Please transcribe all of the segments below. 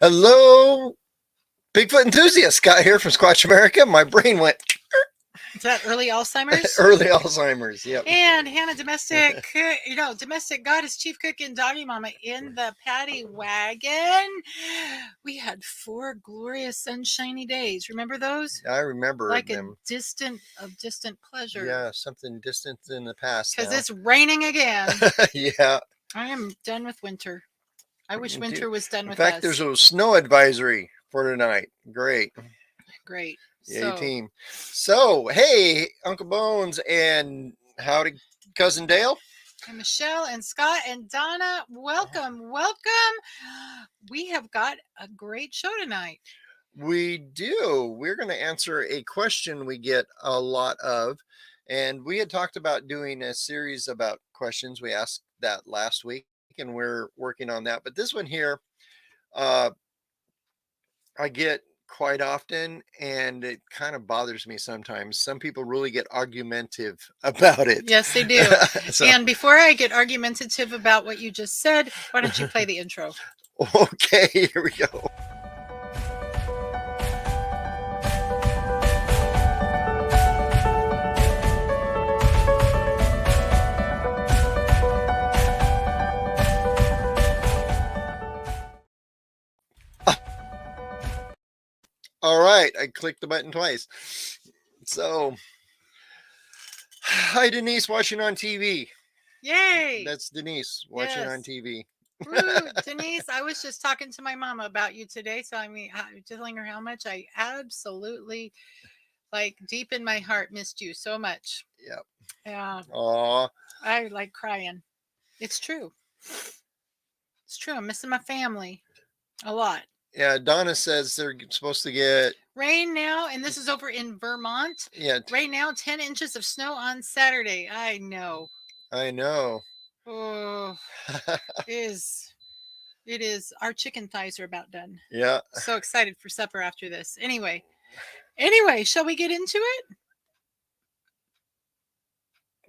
Hello, Bigfoot enthusiast. Scott here from Squatch America. My brain went Is that early Alzheimer's? early Alzheimer's. Yep. And Hannah, domestic goddess, chief cook, and doggy mama in the paddy wagon. We had 4 glorious sunshiny days. Remember those? I remember Like them. a distant pleasure. Yeah, something distant in the past Because now. it's raining again. Yeah. I am done with winter. I wish Me winter too. was done In with fact, us. there's a snow advisory for tonight. Great. Great. Yay, So, team. So, hey, Uncle Bones and howdy, Cousin Dale. and Michelle and Scott and Donna, welcome. We have got a great show tonight. We do. We're going to answer a question we get a lot of. And we had talked about doing a series about questions. We asked that last week, and we're working on that. But this one here, I get quite often, and it kind of bothers me sometimes. Some people really get argumentative about it. Yes, they do. So, And before I get argumentative about what you just said, why don't you play the intro? okay, here we go. All right, I clicked the button twice. So, hi, Denise, watching on TV. Yay! That's Denise watching on Yes. TV. Woo, Denise, I was just talking to my mama about you today, telling her how much I absolutely, like, deep in my heart, missed you so much. Yep. Yeah, Aw. I like crying. It's true. It's true. I'm missing my family a lot. Yeah, Donna says they're supposed to get, Rain now, and this is over in Vermont. yeah, Right now, 10 inches of snow on Saturday. I know. I know. Oh, it is. Our chicken thighs are about done. Yeah. So excited for supper after this. Anyway, shall we get into it?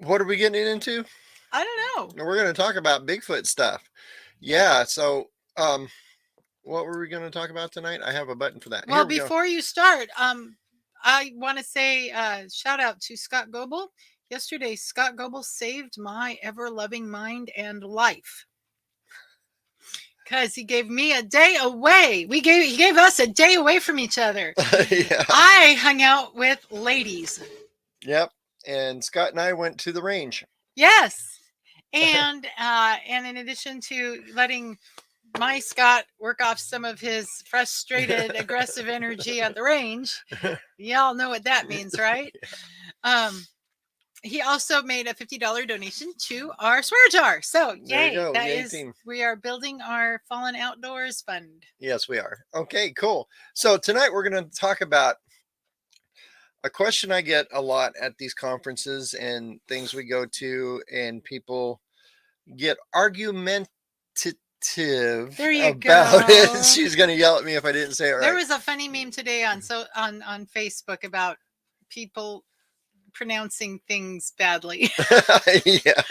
What are we getting into? I don't know. We're going to talk about Bigfoot stuff. Yeah, so what were we going to talk about tonight? I have a button for that. Well, Here we go. before you start, I want to say shout out to Scott Goebel. Yesterday, Scott Goebel saved my ever loving mind and life. Because he gave me a day away. He gave us a day away from each other. Yeah. I hung out with ladies. Yep. And Scott and I went to the range. Yes. And in addition to letting my Scott work off some of his frustrated, aggressive energy at the range, y'all know what that means, right? He also made a $50 donation to our swear jar. So There you yay, go. that Yay, is team. we are building our Fallen Outdoors fund. Yes, we are. Okay, cool. So tonight we're going to talk about a question I get a lot at these conferences and things we go to, and people get argumentative There you about go. it. She's going to yell at me if I didn't say it right. There was a funny meme today on Facebook about people pronouncing things badly. Yeah.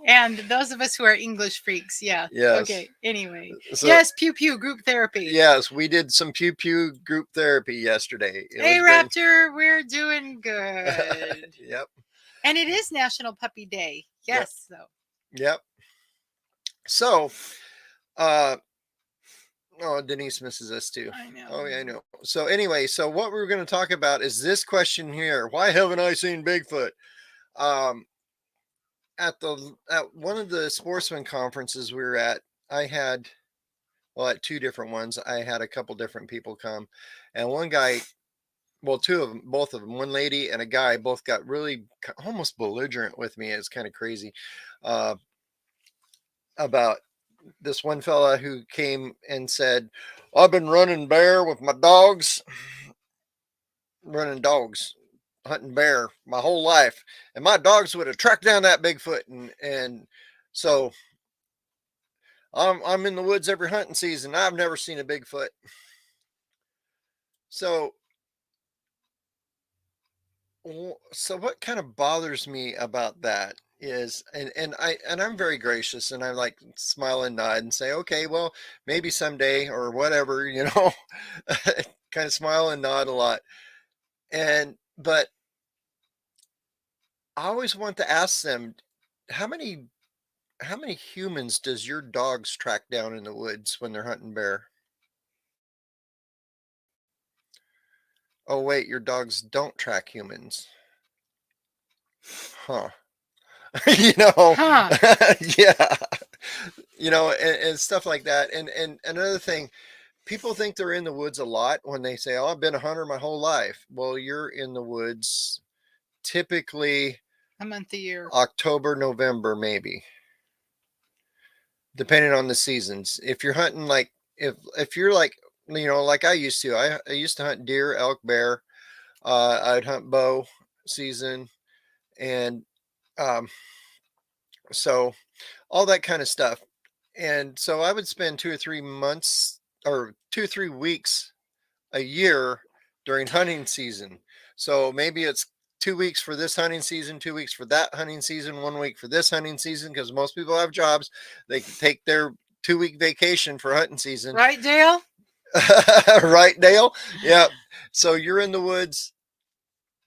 And those of us who are English freaks, yeah. Yes. Okay. Anyway. So, yes, pew pew group therapy. yes, we did some pew pew group therapy yesterday. Hey Raptor, we're doing good. Yep. And it is National Puppy Day. Yes, Yep. though. Yep. So, oh, Denise misses us too. I know. Oh, yeah, I know. So anyway, so what we're going to talk about is this question here: why haven't I seen Bigfoot? At one of the sportsman conferences we were at, I had, well, at 2 different ones, I had a couple different people come, and one guy, well, 2 of them, both of them, one lady and a guy, both got really almost belligerent with me. It's kind of crazy about this one fella who came and said, I've been running bear with my dogs, hunting bear my whole life, and my dogs would have tracked down that Bigfoot, and so I'm in the woods every hunting season. I've never seen a Bigfoot. So what kind of bothers me about that is, and I'm very gracious, and I like smile and nod and say, okay, well, maybe someday or whatever, kind of smile and nod a lot. But I always want to ask them, how many how many humans does your dogs track down in the woods when they're hunting bear? Oh wait, your dogs don't track humans. Huh. you know, Huh. yeah. And stuff like that. And another thing, people think they're in the woods a lot when they say, "Oh, I've been a hunter my whole life." Well, you're in the woods typically A month a year. October, November, maybe, depending on the seasons. If you're hunting like if you're like like I used to, I used to hunt deer, elk, bear. I'd hunt bow season, and um, so all that kind of stuff. And so I would spend 2 or 3 months or 2 or 3 weeks a year during hunting season. So maybe it's 2 weeks for this hunting season, 2 weeks for that hunting season, 1 week for this hunting season, because most people have jobs. They can take their 2 week vacation for hunting season. Right, Dale? Right, Dale? Yeah. So you're in the woods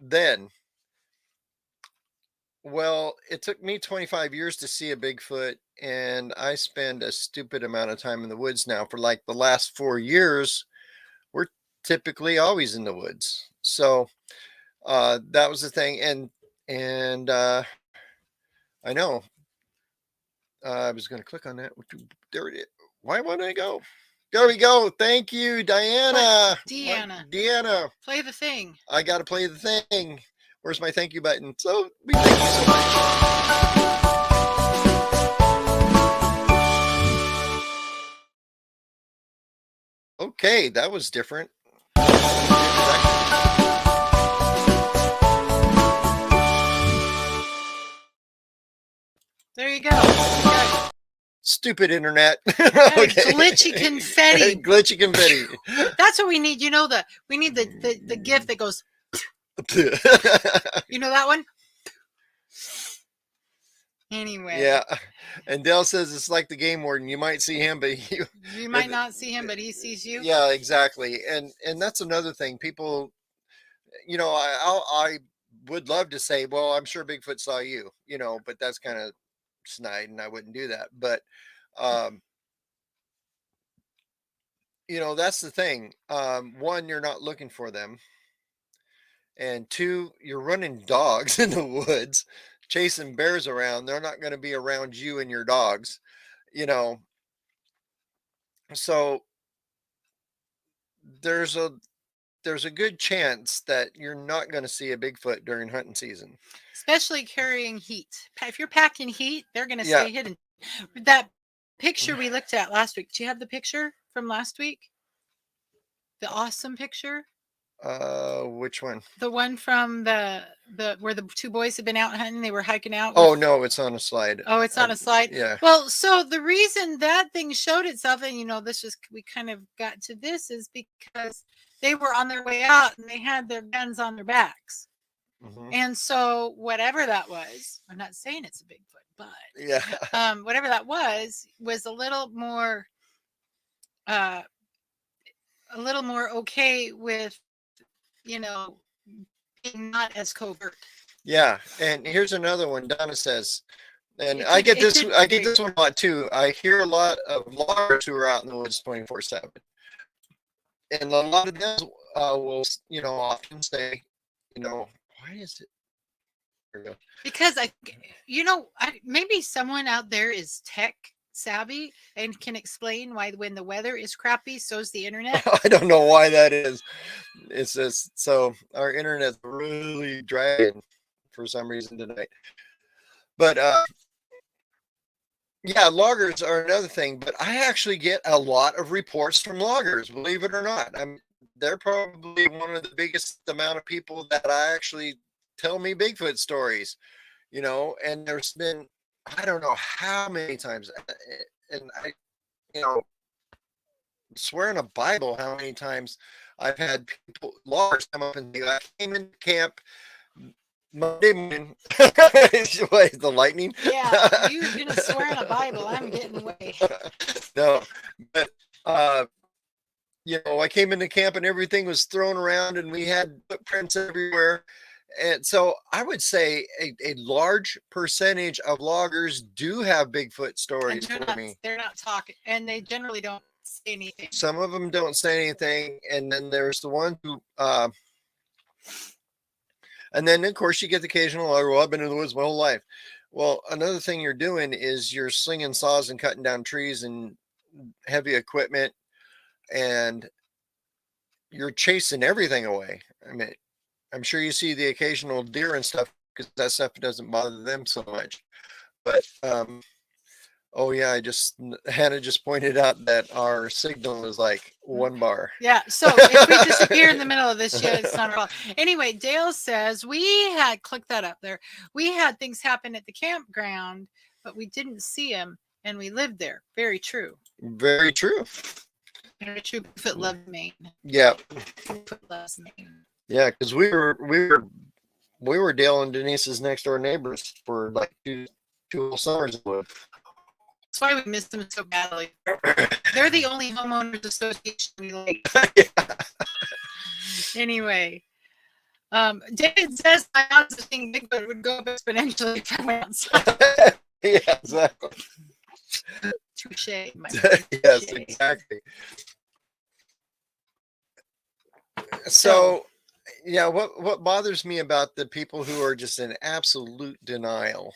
then. Well, it took me 25 years to see a Bigfoot, and I spend a stupid amount of time in the woods now. For like the last 4 years, we're typically always in the woods. So that was the thing. And I know I was going to click on that. There it is. Why won't I go? There we go. Thank you, Diana. Deanna. Deanna. Play the thing. I got to play the thing. Where's my thank you button? So we thank you so much. Okay, that was different. There you go. Stupid internet. Okay. Glitchy confetti. Glitchy confetti. That's what we need. We need the gift that goes. You know that one? Anyway. Yeah. And Dale says it's like the game warden. You might see him, but you might not see him, but he sees you. Yeah, exactly. And that's another thing. People, I would love to say, well, I'm sure Bigfoot saw you, but that's kind of snide, and I wouldn't do that. But that's the thing. One, you're not looking for them. And two, you're running dogs in the woods, chasing bears around. They're not going to be around you and your dogs, So there's a good chance that you're not going to see a Bigfoot during hunting season. Especially carrying heat. If you're packing heat, they're going to stay hidden. That picture we looked at last week. Do you have the picture from last week? The awesome picture? Which one? The one from the where the two boys had been out hunting. They were hiking out. Oh no, it's on a slide. Oh, it's on a slide. Yeah. Well, so the reason that thing showed itself, and we kind of got to this, is because they were on their way out and they had their guns on their backs. Mm-hmm. And so whatever that was, I'm not saying it's a Bigfoot, but yeah, whatever that was a little more okay with being not as covert. Yeah, and here's another one. Donna says, and I get this one a lot too. I hear a lot of loggers who are out in the woods 24/7, and a lot of them will often say, why is it? Because maybe someone out there is tech savvy and can explain why when the weather is crappy, so's the internet. I don't know why that is. It's just so our internet's really dragging for some reason tonight. But yeah, loggers are another thing. But I actually get a lot of reports from loggers, believe it or not. They're probably one of the biggest amount of people that I actually tell me Bigfoot stories, and there's been, I don't know how many times, and I, swear in a Bible how many times I've had loggers come up and say, I came into camp Monday morning. What, the lightning? Yeah, you're gonna swear in a Bible. I'm getting away. No, but I came into camp and everything was thrown around and we had footprints everywhere. And so I would say a large percentage of loggers do have Bigfoot stories for me. They're not talking, and they generally don't say anything. Some of them don't say anything, and then there's the one who and then of course you get the occasional, well, I've been in the woods my whole life. Well, another thing you're doing is you're slinging saws and cutting down trees and heavy equipment, and you're chasing everything away. I mean, I'm sure you see the occasional deer and stuff because that stuff doesn't bother them so much. But oh yeah, Hannah just pointed out that our signal is like 1 bar. Yeah, so if we disappear in the middle of this shit, it's not a problem. Anyway, Dale says click that up there. We had things happen at the campground, but we didn't see them, and we lived there. Very true. Very true. Very true. Bigfoot loves Maine. Yeah. Bigfoot loves Maine. Yeah, because we were Dale and Denise's next door neighbors for like two whole summers. That's why we miss them so badly. They're the only homeowners association we like. Yeah. Anyway, David says my odds of seeing Bigfoot would go up exponentially if I went outside. Yeah, exactly. Touche. Yes, exactly. So, yeah, what bothers me about the people who are just in absolute denial,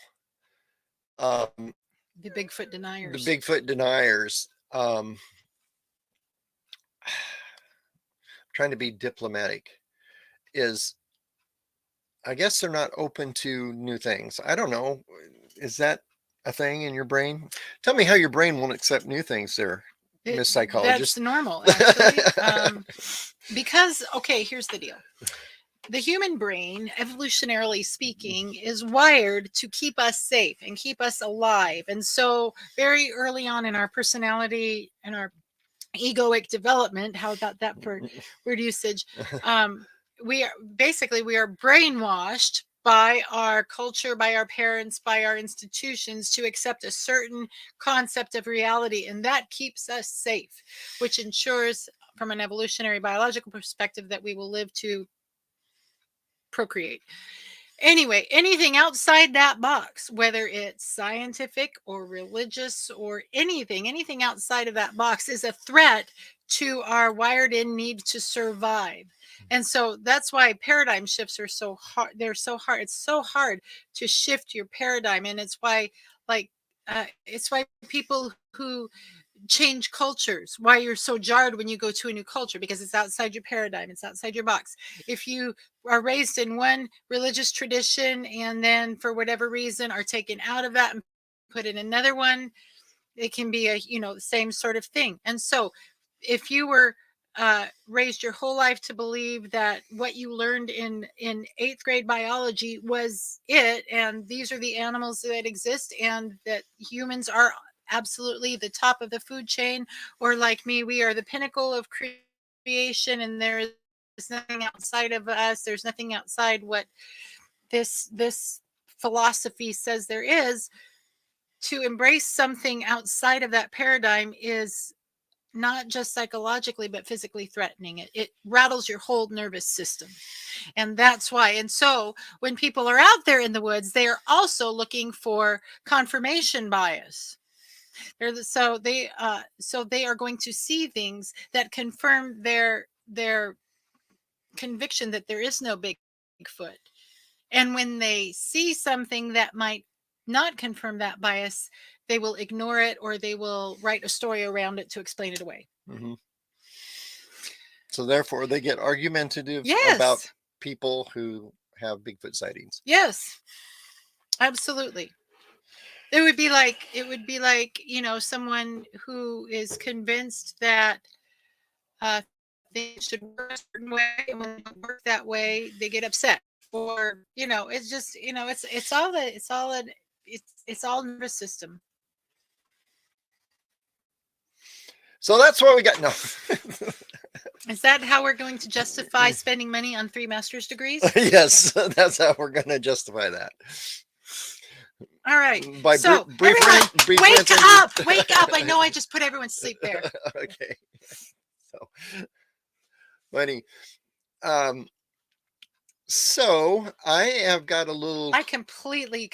the Bigfoot deniers. The Bigfoot deniers. Trying to be diplomatic is, I guess they're not open to new things. I don't know. Is that a thing in your brain? Tell me how your brain won't accept new things there, Miss Psychologist. That's normal, actually. Because, okay, here's the deal. The human brain, evolutionarily speaking, is wired to keep us safe and keep us alive. And so very early on in our personality and our egoic development, how about that for word usage? We are brainwashed by our culture, by our parents, by our institutions to accept a certain concept of reality. And that keeps us safe, which ensures from an evolutionary biological perspective that we will live to procreate. Anyway, anything outside that box, whether it's scientific or religious or anything outside of that box is a threat to our wired in need to survive. And so that's why paradigm shifts are so hard. They're so hard. It's so hard to shift your paradigm. And it's why people who change cultures, why you're so jarred when you go to a new culture, because it's outside your paradigm, it's outside your box. If you are raised in one religious tradition and then for whatever reason are taken out of that and put in another one, it can be the same sort of thing. And so if you were raised your whole life to believe that what you learned in 8th grade biology was it, and these are the animals that exist, and that humans are absolutely the top of the food chain, or like me, we are the pinnacle of creation, and there is nothing outside of us. There's nothing outside what this philosophy says there is. To embrace something outside of that paradigm is not just psychologically but physically threatening. It rattles your whole nervous system. And that's why. And so when people are out there in the woods, they are also looking for confirmation bias. So they are going to see things that confirm their conviction that there is no Bigfoot. And when they see something that might not confirm that bias, they will ignore it, or they will write a story around it to explain it away. Mm-hmm. So therefore they get argumentative about people who have Bigfoot sightings. Yes, absolutely. It would be like, someone who is convinced that things should work a certain way, and when they don't work that way, they get upset. Or, it's just, it's all nervous system. So that's what we got. No. Is that how we're going to justify spending money on 3 master's degrees? Yes, that's how we're going to justify that. All right. By So, brief everyone, brief wake answer. up. Wake up. I know I just put everyone to sleep there. Okay. So funny. Um, so I have got a little. I completely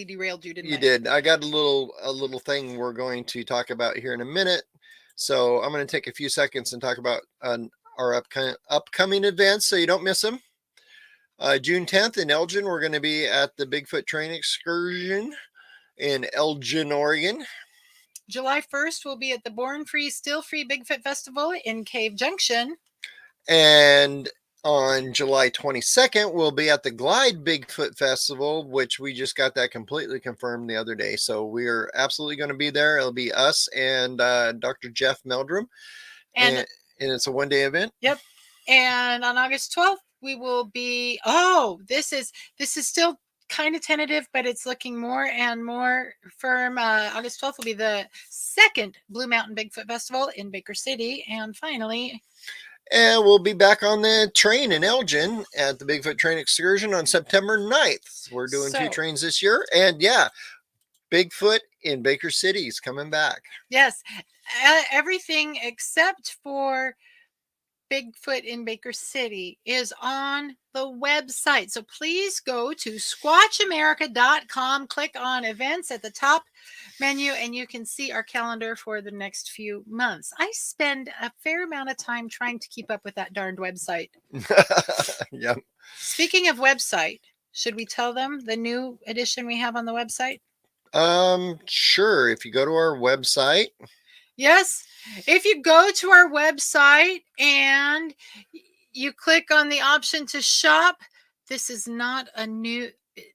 derailed you, didn't You I? did. I got a little thing we're going to talk about here in a minute. So I'm going to take a few seconds and talk about our upcoming events so you don't miss them. June 10th in Elgin, we're going to be at the Bigfoot Train Excursion in Elgin, Oregon. July 1st, we'll be at the Born Free, Still Free Bigfoot Festival in Cave Junction. And on July 22nd, we'll be at the Glide Bigfoot Festival, which we just got that completely confirmed the other day. So we're absolutely going to be there. It'll be us and Dr. Jeff Meldrum. And it's a one-day event. Yep. And on August 12th, we will be, this is still kind of tentative, but it's looking more and more firm. August 12th will be the second Blue Mountain Bigfoot Festival in Baker City. And finally, and we'll be back on the train in Elgin at the Bigfoot Train Excursion on September 9th. We're doing 2 trains this year. And yeah, Bigfoot in Baker City is coming back. Yes. Everything except for Bigfoot in Baker City is on the website. So please go to squatchamerica.com, click on events at the top menu, and you can see our calendar for the next few months. I spend a fair amount of time trying to keep up with that darned website. Yep. Speaking of website, should we tell them the new edition we have on the website? Sure. If you go to our website. Yes. If you go to our website and you click on the option to shop, this is not a new.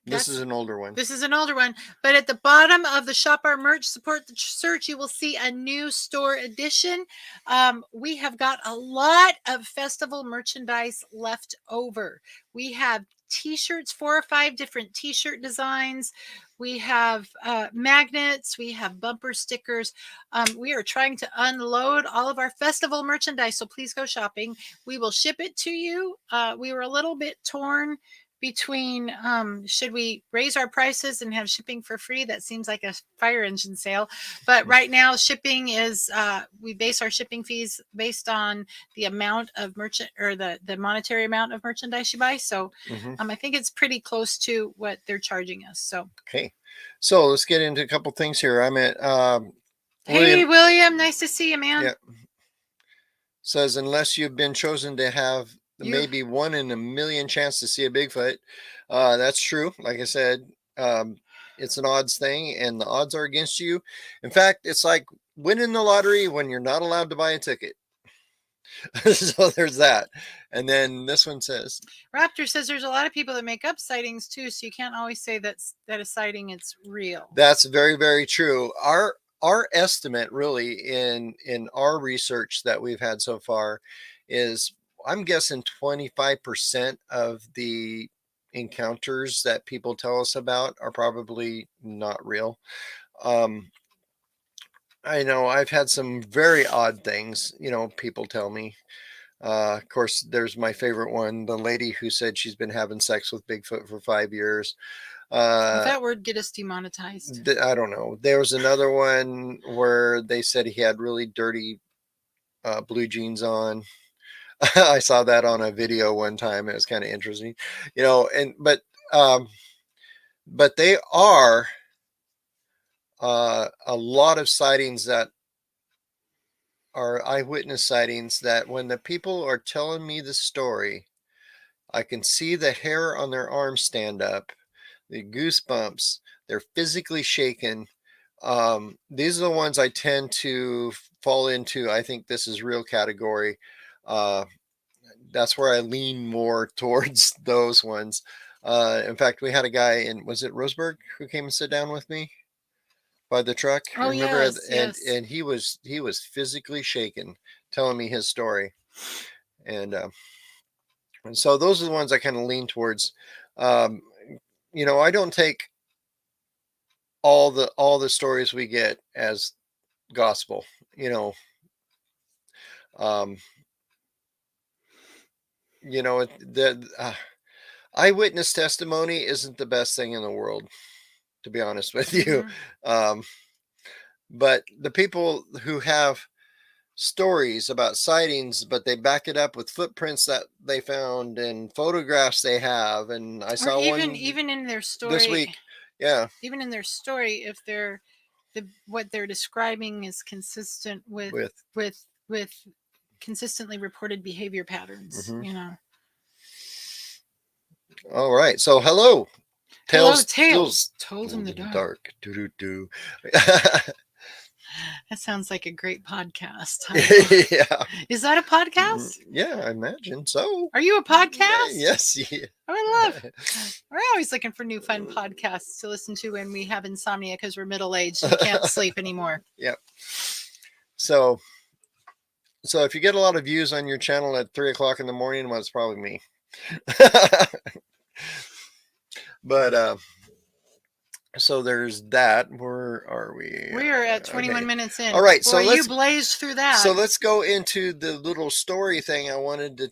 This is an older one. This is an older one. But at the bottom of the Shop Our Merch, Support the Search, you will see a new store edition. We have got a lot of festival merchandise left over. We have t-shirts, 4 or 5 different t-shirt designs. We have magnets. We have bumper stickers. We are trying to unload all of our festival merchandise, so please go shopping. We will ship it to you. We were a little bit torn between should we raise our prices and have shipping for free? That seems like a fire engine sale. But right now, shipping is we base our shipping fees based on the amount of merchant or the monetary amount of merchandise you buy. So I think it's pretty close to what they're charging us. So okay, so let's get into a couple things here. I'm at hey William, nice to see you, man. Yeah. Says unless you've been chosen to have maybe 1 in a million chance to see a Bigfoot. That's true. Like I said, it's an odds thing and the odds are against you. In fact, it's like winning the lottery when you're not allowed to buy a ticket. So there's that. And then this one says Raptor says there's a lot of people that make up sightings too, so you can't always say that a sighting it's real. That's very, very true. Our estimate really in our research that we've had so far is I'm guessing 25% of the encounters that people tell us about are probably not real. I know I've had some very odd things, people tell me. Of course, there's my favorite one, the lady who said she's been having sex with Bigfoot for 5 years. If that word get us demonetized. I don't know. There was another one where they said he had really dirty blue jeans on. I saw that on a video one time. It was kind of interesting, but they are a lot of sightings that are eyewitness sightings that when the people are telling me the story, I can see the hair on their arms stand up, the goosebumps, they're physically shaken. These are the ones I tend to fall into. I think this is real category. That's where I lean more towards those ones. In fact, we had a guy was it Roseburg who came and sit down with me by the truck? Oh, remember? Yes. And he was physically shaken telling me his story. And so those are the ones I kind of lean towards. I don't take all the stories we get as gospel. you know, the eyewitness testimony isn't the best thing in the world, to be honest with you. Mhm. Um, but the people who have stories about sightings, but they back it up with footprints that they found and photographs they have. And I Or saw even one even in their this story, week. Yeah, even in their story, if what they're describing is consistent with with with consistently reported behavior patterns, mhm. you know. All right. So hello, Hello, tales Tales told in told the in the dark. dark. Doo doo doo. That sounds like a great podcast title. Yeah. Is that a podcast? Yeah, I imagine so. Are you a podcast? Yes. Yeah. Oh, I love. We're always looking for new fun podcasts to listen to when we have insomnia because we're middle aged and can't sleep anymore. Yep. So if you get a lot of views on your channel at 3 o'clock in the morning, well, it's probably me. But so there's that. Where are we? We are at 21 Okay. minutes in. All right. Boy, you blazed through that. So let's go into the little story thing I wanted to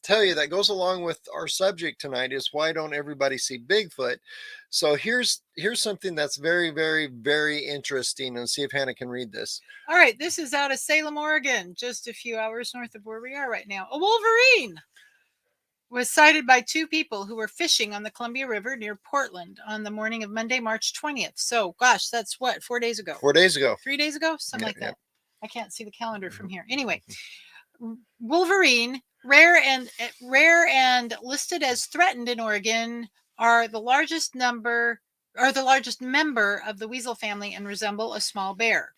tell you that goes along with our subject tonight is why don't everybody see Bigfoot? So here's something that's very, very, very interesting, and see if Hannah can read this. All right, this is out of Salem, Oregon, just a few hours north of where we are right now. A wolverine was sighted by two people who were fishing on the Columbia River near Portland on the morning of Monday, March 20th. So, gosh, that's what, 4 days ago? 4 days ago. 3 days ago? Something Yeah, like that. yeah. I can't see the calendar from here. Anyway, wolverine, rare and listed as threatened in Oregon, are the largest member of the weasel family and resemble a small bear.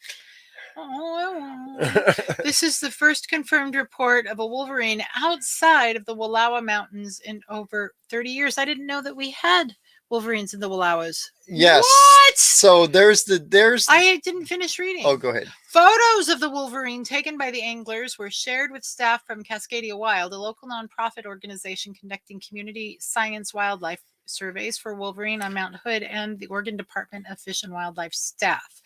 This is the first confirmed report of a wolverine outside of the Wallowa Mountains in over 30 years. I didn't know that we had wolverines in the Wallowas. Yes. What? So there's I didn't finish reading. Oh, go ahead. Photos of the wolverine taken by the anglers were shared with staff from Cascadia Wild, a local nonprofit organization conducting community science wildlife surveys for wolverine on Mount Hood, and the Oregon Department of Fish and Wildlife staff.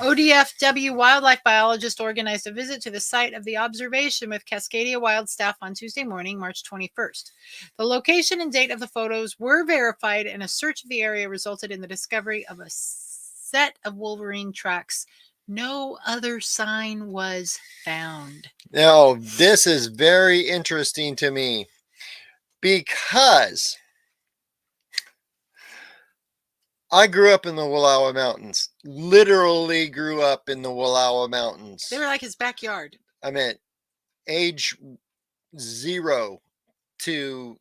ODFW wildlife biologist organized a visit to the site of the observation with Cascadia Wild staff on Tuesday morning, March 21st. The location and date of the photos were verified, and a search of the area resulted in the discovery of a set of wolverine tracks. No other sign was found. Now, this is very interesting to me because I grew up in the Wallowa Mountains. Literally grew up in the Wallowa Mountains. They were like his backyard. I mean, age 0 to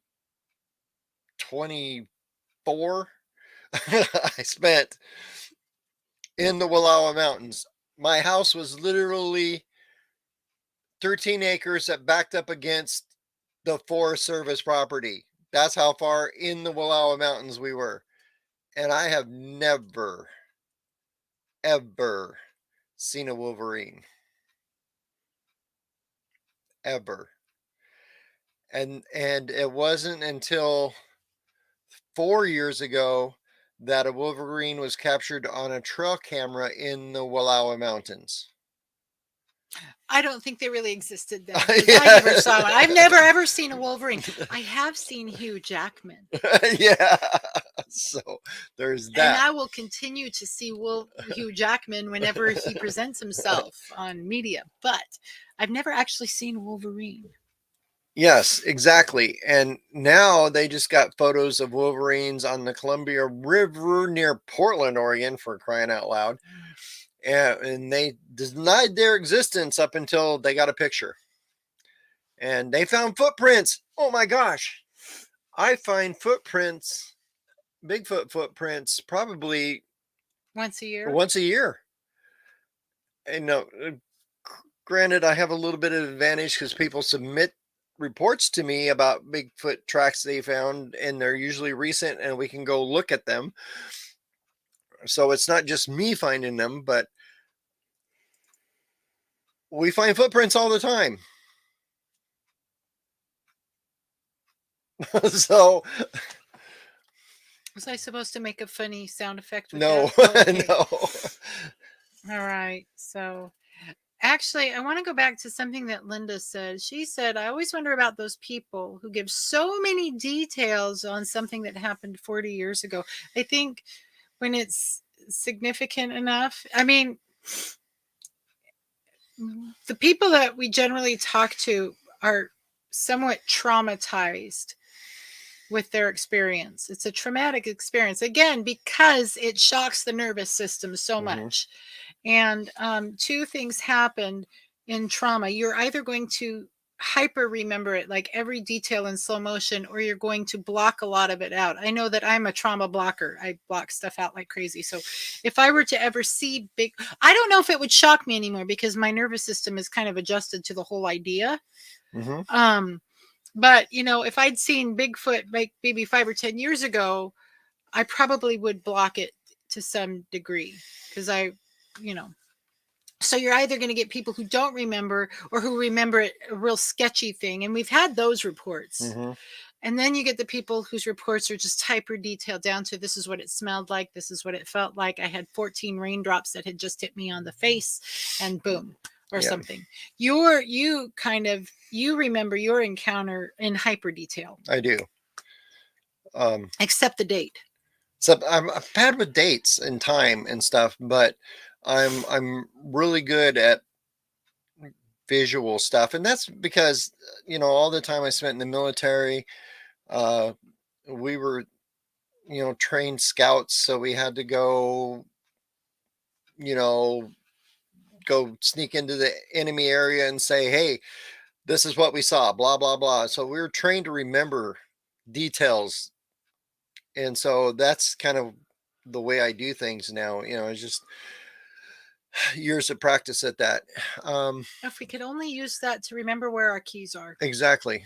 24, I spent in the Wallowa Mountains. My house was literally 13 acres that backed up against the Forest Service property. That's how far in the Wallowa Mountains we were. And I have never, ever seen a wolverine. Ever. And it wasn't until 4 years ago that a wolverine was captured on a trail camera in the Wallowa Mountains. I don't think they really existed then. Yeah. I never saw one. I've never ever seen a wolverine. I have seen Hugh Jackman. Yeah. So there's that. And I will continue to see Hugh Jackman whenever he presents himself on media. But I've never actually seen a wolverine. Yes, exactly. And now they just got photos of wolverines on the Columbia River near Portland, Oregon, for crying out loud. And they denied their existence up until they got a picture. And they found footprints. Oh my gosh. I find footprints, Bigfoot footprints, probably once a year. Once a year. And no, granted, I have a little bit of advantage because people submit reports to me about Bigfoot tracks they found, and they're usually recent, and we can go look at them. So it's not just me finding them, but we find footprints all the time. So was I supposed to make a funny sound effect with no. that? Oh, okay. No. All right. So Actually, I want to go back to something that Linda said. She said, I always wonder about those people who give so many details on something that happened 40 years ago. I think when it's significant enough, I mean, the people that we generally talk to are somewhat traumatized with their experience. It's a traumatic experience, again, because it shocks the nervous system so much. And two things happened in trauma. You're either going to hyper remember it, like every detail in slow motion, or you're going to block a lot of it out. I know that I'm a trauma blocker. I block stuff out like crazy. So if I were to ever see I don't know if it would shock me anymore because my nervous system is kind of adjusted to the whole idea. But if I'd seen Bigfoot like maybe 5 or 10 years ago, I probably would block it to some degree because so you're either going to get people who don't remember or who remember it a real sketchy thing. And we've had those reports. And then you get the people whose reports are just hyper detailed down to this is what it smelled like. This is what it felt like. I had 14 raindrops that had just hit me on the face and boom, or something. You remember your encounter in hyper detail. I do. Except the date. So I'm bad with dates and time and stuff, but I'm really good at visual stuff, and that's because all the time I spent in the military, we were trained scouts, so we had to go sneak into the enemy area and say, hey, this is what we saw, blah blah blah. So we were trained to remember details, and so that's kind of the way I do things now. It's just years of practice at that. If we could only use that to remember where our keys are. Exactly.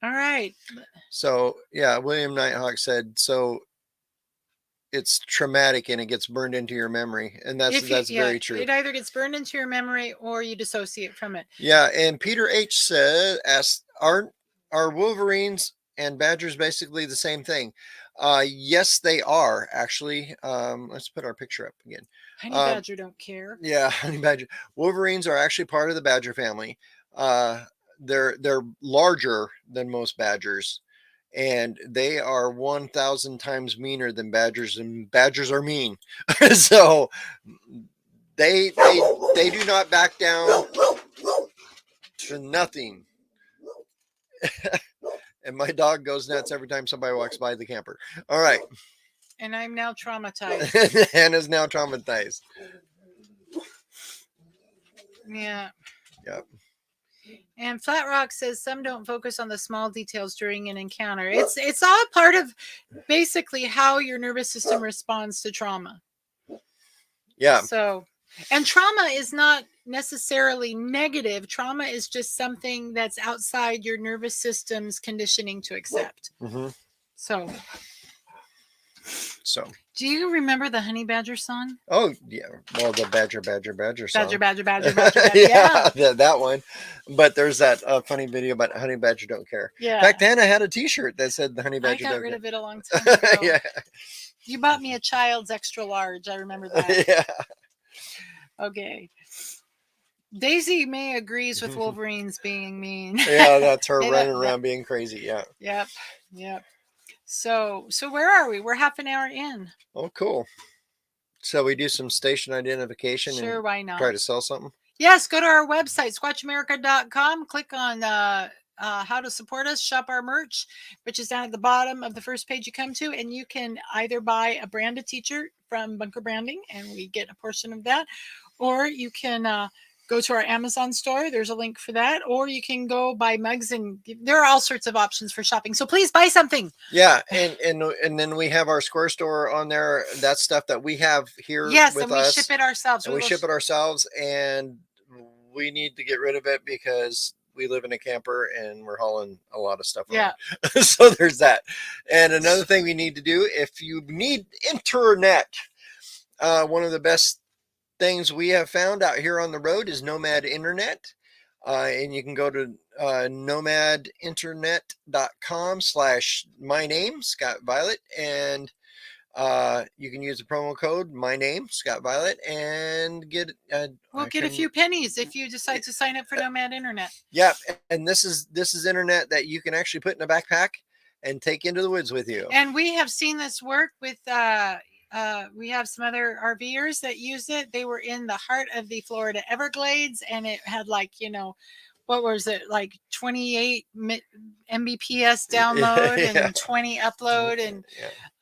All right. So yeah, William Nighthawk said, so it's traumatic and it gets burned into your memory, and that's very true. It either gets burned into your memory or you dissociate from it. Yeah, and Peter H asked, are wolverines and badgers basically the same thing? Yes, they are actually. Let's put our picture up again. Honey badger don't care. Yeah, honey badger. Wolverines are actually part of the badger family. They're larger than most badgers, and they are 1,000 times meaner than badgers, and badgers are mean. So they do not back down to nothing. And my dog goes nuts every time somebody walks by the camper. All right. And I'm now traumatized. Hannah's now traumatized. Yeah. Yep. And Flat Rock says some don't focus on the small details during an encounter. It's all part of basically how your nervous system responds to trauma. Yeah. So, and trauma is not necessarily negative. Trauma is just something that's outside your nervous system's conditioning to accept. So, do you remember the Honey Badger song? Oh yeah, well the Badger song. Badger. Yeah, that one. But there's that funny video about Honey Badger don't care. Yeah. In fact, Hannah had a T-shirt that said the Honey Badger. I got don't rid care. of it a long time ago. Yeah. You bought me a child's extra large. I remember that. Yeah. Okay. Daisy May agrees with Wolverines being mean. Yeah, that's her running around being crazy. Yeah. Yep. So where are we? We're half an hour in. Oh, cool. So we do some station identification. Sure, and why not? Try to sell something. Yes, go to our website, squatchamerica.com. Click on how to support us, shop our merch, which is down at the bottom of the first page you come to, and you can either buy a branded t-shirt from Bunker Branding, and we get a portion of that, or you can go to our Amazon store. There's a link for that. Or you can go buy mugs, and there are all sorts of options for shopping. So please buy something. Yeah. And then we have our Square store on there. That's stuff that we have here. Yes. With and we us. Ship it ourselves. And we ship it ourselves, and we need to get rid of it because we live in a camper and we're hauling a lot of stuff around. Yeah. So there's that. And another thing we need to do, if you need internet, one of the best things we have found out here on the road is Nomad Internet, and you can go to nomadinternet.com/my name, Scott Violet, and You can use the promo code my name Scott Violet and get We'll get a few pennies if you decide to sign up for Nomad Internet. Yeah, and this is internet that you can actually put in a backpack and take into the woods with you. And we have seen this work with we have some other RVers that use it. They were in the heart of the Florida Everglades, and it had like, what was it, like 28 Mbps download Yeah. and 20 upload,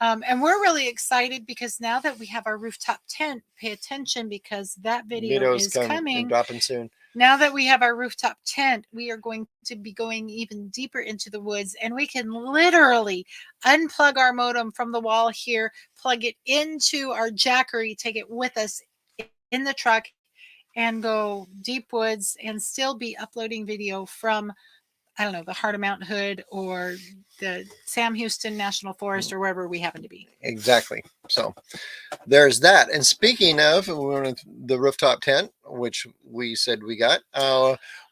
and we're really excited because now that we have our rooftop tent, pay attention because that video is coming, dropping soon. Now that we have our rooftop tent, we are going to be going even deeper into the woods, and we can literally unplug our modem from the wall here, plug it into our Jackery, take it with us in the truck, and go deep woods and still be uploading video from, I don't know, the Heart of Mount Hood or the Sam Houston National Forest or wherever we happen to be. Exactly. So there's that. And speaking of the rooftop tent, which we said we got,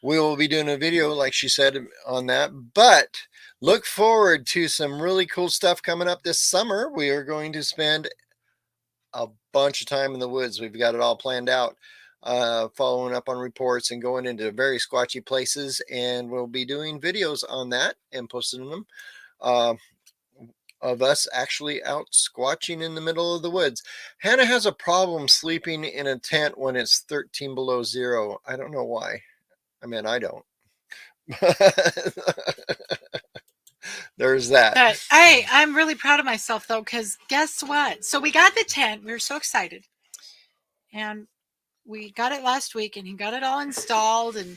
we will be doing a video, like she said, on that. But look forward to some really cool stuff coming up this summer. We are going to spend a bunch of time in the woods. We've got it all planned out. Following up on reports and going into very squatchy places, and we'll be doing videos on that and posting them of us actually out squatching in the middle of the woods. Hannah has a problem sleeping in a tent when it's 13 below zero. I don't know why. I mean, I don't. There's that. But hey, I'm really proud of myself though, because guess what? So we got the tent. We were so excited, and we got it last week, and he got it all installed, and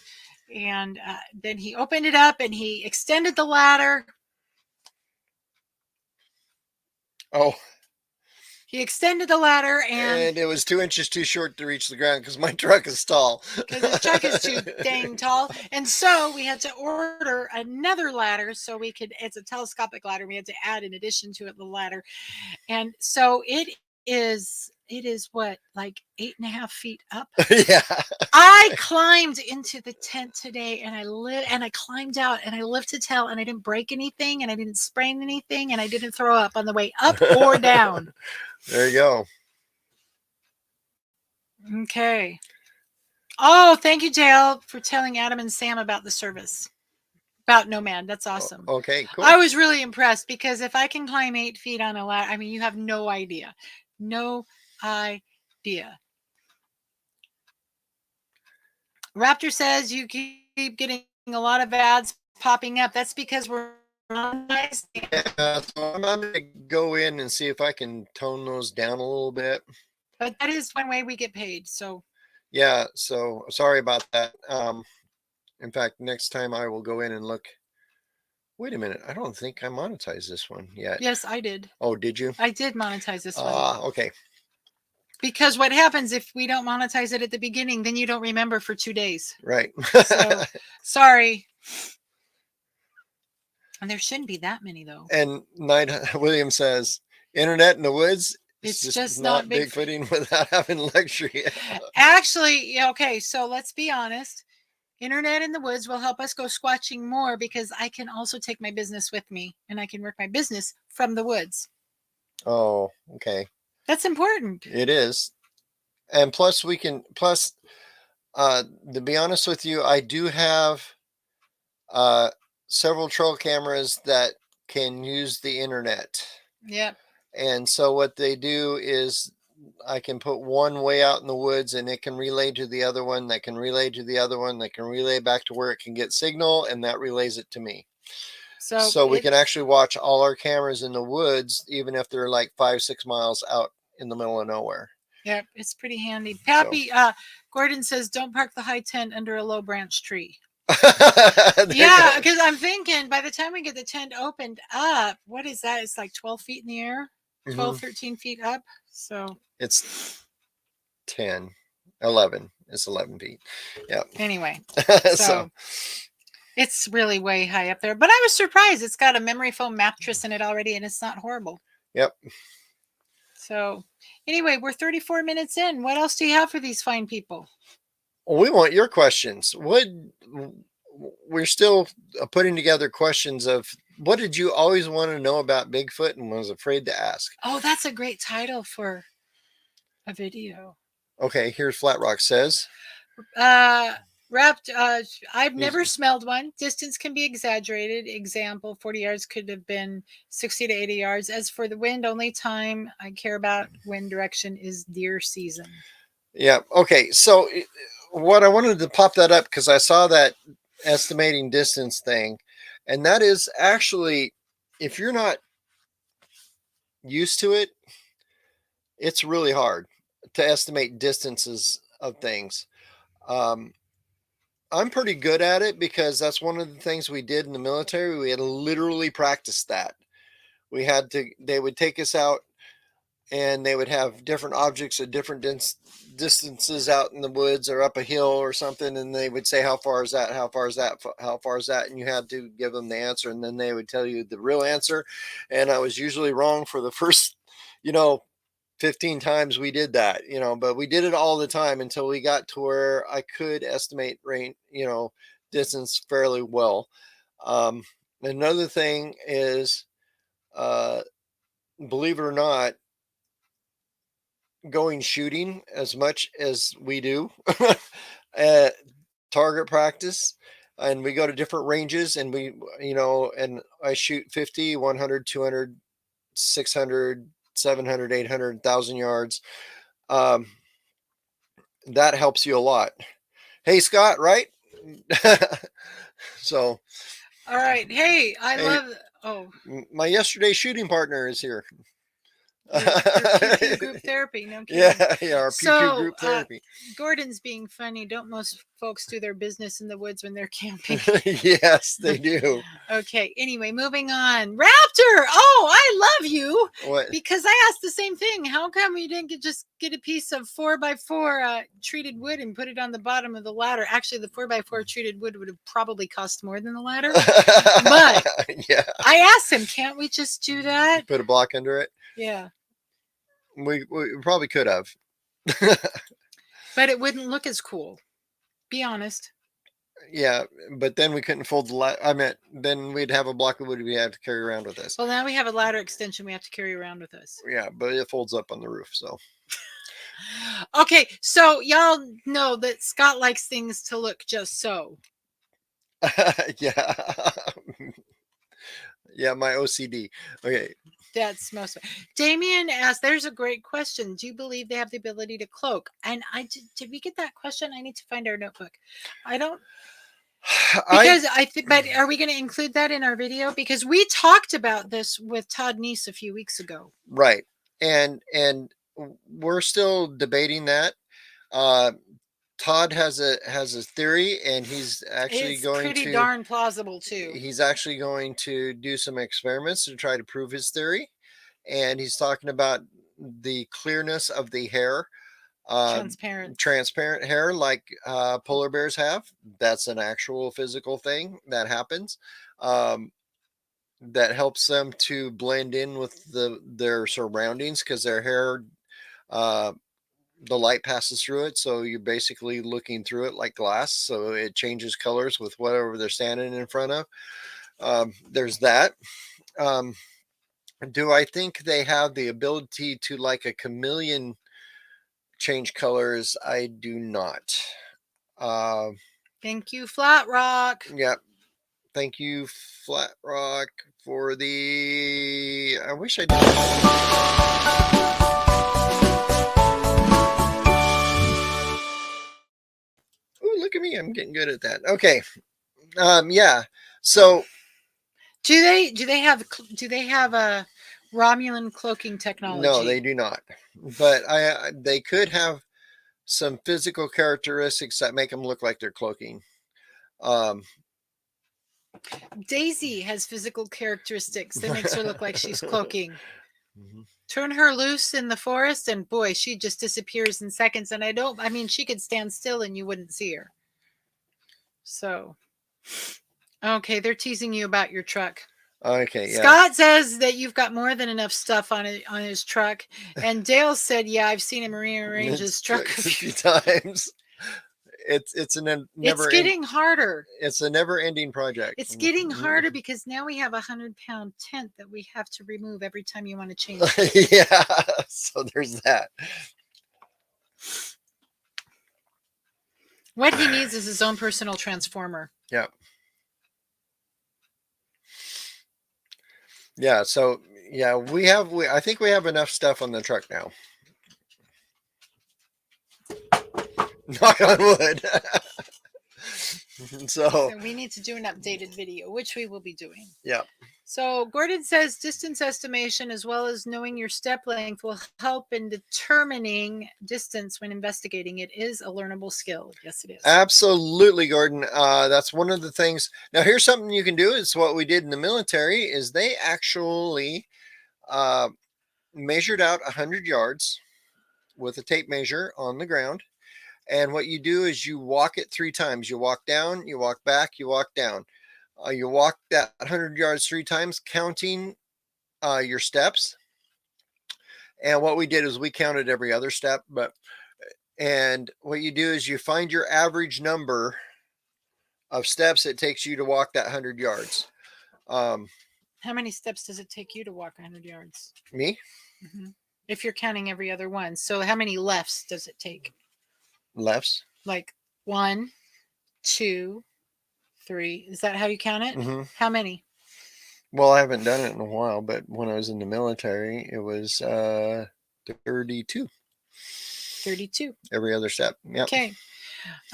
then he opened it up and he extended the ladder. Oh, he extended the ladder, and it was 2 inches too short to reach the ground because my truck is tall. Because his truck is too dang tall, and so we had to order another ladder so we could. It's a telescopic ladder. We had to add in addition to it the ladder, and so it is what, like 8.5 feet up. Yeah. I climbed into the tent today, and I climbed out, and I lived to tell, and I didn't break anything, and I didn't sprain anything, and I didn't throw up on the way up or down. There you go. Okay. Oh, thank you, Dale, for telling Adam and Sam about the service. About Nomad. That's awesome. Okay, cool. I was really impressed because if I can climb 8 feet on a ladder, I mean, you have no idea. No idea. Raptor says you keep getting a lot of ads popping up. That's because we're nice. Yeah, so I'm going to go in and see if I can tone those down a little bit. But that is one way we get paid. So yeah, so sorry about that. In fact, next time I will go in and look. Wait a minute. I don't think I monetized this one yet. Yes, I did. Oh, did you? I did monetize this one. Okay. Because what happens if we don't monetize it at the beginning, then you don't remember for 2 days. Right. So sorry. And there shouldn't be that many though. And Knight William says, internet in the woods, it's just not Bigfooting without having luxury. Actually, okay, so let's be honest. Internet in the woods will help us go squatching more because I can also take my business with me, and I can work my business from the woods. Oh, okay. That's important. It is. And plus to be honest with you, I do have several trail cameras that can use the internet. Yep. And so what they do is I can put one way out in the woods, and it can relay to the other one, that can relay to the other one, that can relay back to where it can get signal, and that relays it to me. So we can actually watch all our cameras in the woods, even if they're like 5-6 miles out in the middle of nowhere. Yep, it's pretty handy. Pappy, Gordon says, don't park the high tent under a low branch tree. Yeah, because I'm thinking by the time we get the tent opened up, what is that? It's like 12 feet in the air, 12, 13 feet up. So it's 11. It's 11 feet. Yeah. Anyway, so it's really way high up there. But I was surprised. It's got a memory foam mattress in it already, and it's not horrible. Yep. So anyway, we're 34 minutes in. What else do you have for these fine people? Well, we want your questions. We're still putting together questions of What did you always want to know about Bigfoot and was afraid to ask? Oh, that's a great title for a video. Okay, here's Flat Rock says. Uh, wrapped. I've He's, never smelled one. Distance can be exaggerated. Example: 40 yards could have been 60 to 80 yards. As for the wind, only time I care about wind direction is deer season. yeah. Okay. So what I wanted to pop that up because I saw that estimating distance thing, and that is actually, if you're not used to it, it's really hard to estimate distances of things. Um, I'm pretty good at it because that's one of the things we did in the military. We had to literally practice that. They would take us out and they would have different objects at different distances out in the woods or up a hill or something. And they would say, how far is that? How far is that? How far is that? And you had to give them the answer. And then they would tell you the real answer. And I was usually wrong for the first, 15 times we did that, but we did it all the time until we got to where I could estimate range, distance fairly well. Another thing is, believe it or not, going shooting as much as we do at target practice, and we go to different ranges and and I shoot 50, 100, 200, 600, 700, 800, 1,000 yards. That helps you a lot. Hey, Scott, right? So, All right. Hey, I hey, love. Oh, my yesterday shooting partner is here. your pew group therapy. No Yeah, kidding. yeah, our pew So, group therapy. Gordon's being funny. Don't most folks do their business in the woods when they're camping? Yes, they do. Okay. Anyway, moving on. Raptor. Oh, I love you What? because I asked the same thing. How come you didn't just get a piece of 4x4 treated wood and put it on the bottom of the ladder? Actually, the 4x4 treated wood would have probably cost more than the ladder. But Yeah, I asked him, can't we just do that? put a block under it. Yeah. We probably could have. But it wouldn't look as cool. Be honest. Yeah, but then we couldn't fold the I meant then we'd have a block of wood we have to carry around with us. Well, now we have a ladder extension we have to carry around with us. Yeah, but it folds up on the roof, so. Okay, so y'all know that Scott likes things to look just so. Yeah. Yeah, my OCD. Okay. That's most. Damien asked, "There's a great question. Do you believe they have the ability to cloak?" And did we get that question? I need to find our notebook. I don't because I think. But are we going to include that in our video? Because we talked about this with Todd Neese a few weeks ago. Right. And we're still debating that. Todd has a theory, and he's actually It's going pretty to darn plausible too. he's actually going to do some experiments to try to prove his theory. And he's talking about the clearness of the hair, transparent hair like polar bears have. That's an actual physical thing that happens. That helps them to blend in with their surroundings because their hair, the light passes through it, so you're basically looking through it like glass, so it changes colors with whatever they're standing in front of. There's that. Do I think they have the ability to, like a chameleon, change colors? I do not. Thank you, Flat Rock. Yeah, thank you, Flat Rock, for the. I wish I did. Oh, look at me! I'm getting good at that. Okay. Yeah. So. Do they have a Romulan cloaking technology? No, they do not. But they could have some physical characteristics that make them look like they're cloaking. Daisy has physical characteristics that makes her look like she's cloaking. Mm-hmm. Turn her loose in the forest, and boy, she just disappears in seconds. And I mean, she could stand still and you wouldn't see her. So, okay, they're teasing you about your truck. Okay, yeah. Scott says that you've got more than enough stuff on his truck, and Dale said, "Yeah, I've seen him rearrange his truck a few times." it's a It's never getting harder. it's a never ending project. It's getting harder because now we have a 100-pound tent that we have to remove every time you want to change it. Yeah, so there's that. What he needs is his own personal transformer. Yeah. Yeah, so yeah, I think we have enough stuff on the truck now. Knock on wood. So So we need to do an updated video, which we will be doing. yeah. So Gordon says distance estimation as well as knowing your step length will help in determining distance when investigating. It is a learnable skill. Yes, it is. Absolutely, Gordon. That's one of the things. Now, here's something you can do. It's what we did in the military. Is they actually measured out 100 yards with a tape measure on the ground, and what you do is you walk it 3 times. You walk down, you walk back, you walk down. You walk that 100 yards 3 times, counting your steps. And what we did is we counted every other step, and what you do is you find your average number of steps it takes you to walk that 100 yards. How many steps does it take you to walk 100 yards? Me? Mm-hmm. If you're counting every other one. So how many lefts does it take? Lefts? Like 1, 2, 3. Is that how you count it? Mm-hmm. How many? Well, I haven't done it in a while, but when I was in the military, it was 32. 32. Every other step. Yeah. Okay.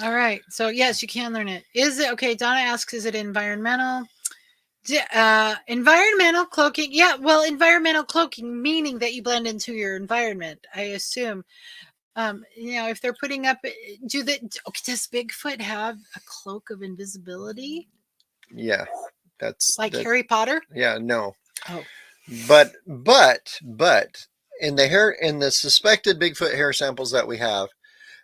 All right. So yes, you can learn it. Is it okay? Donna asks, is it environmental? Environmental cloaking. Yeah. Well, environmental cloaking, meaning that you blend into your environment, I assume. If they're putting up, does Bigfoot have a cloak of invisibility? Yeah. That's Harry Potter? Yeah, no. Oh. But in the suspected Bigfoot hair samples that we have,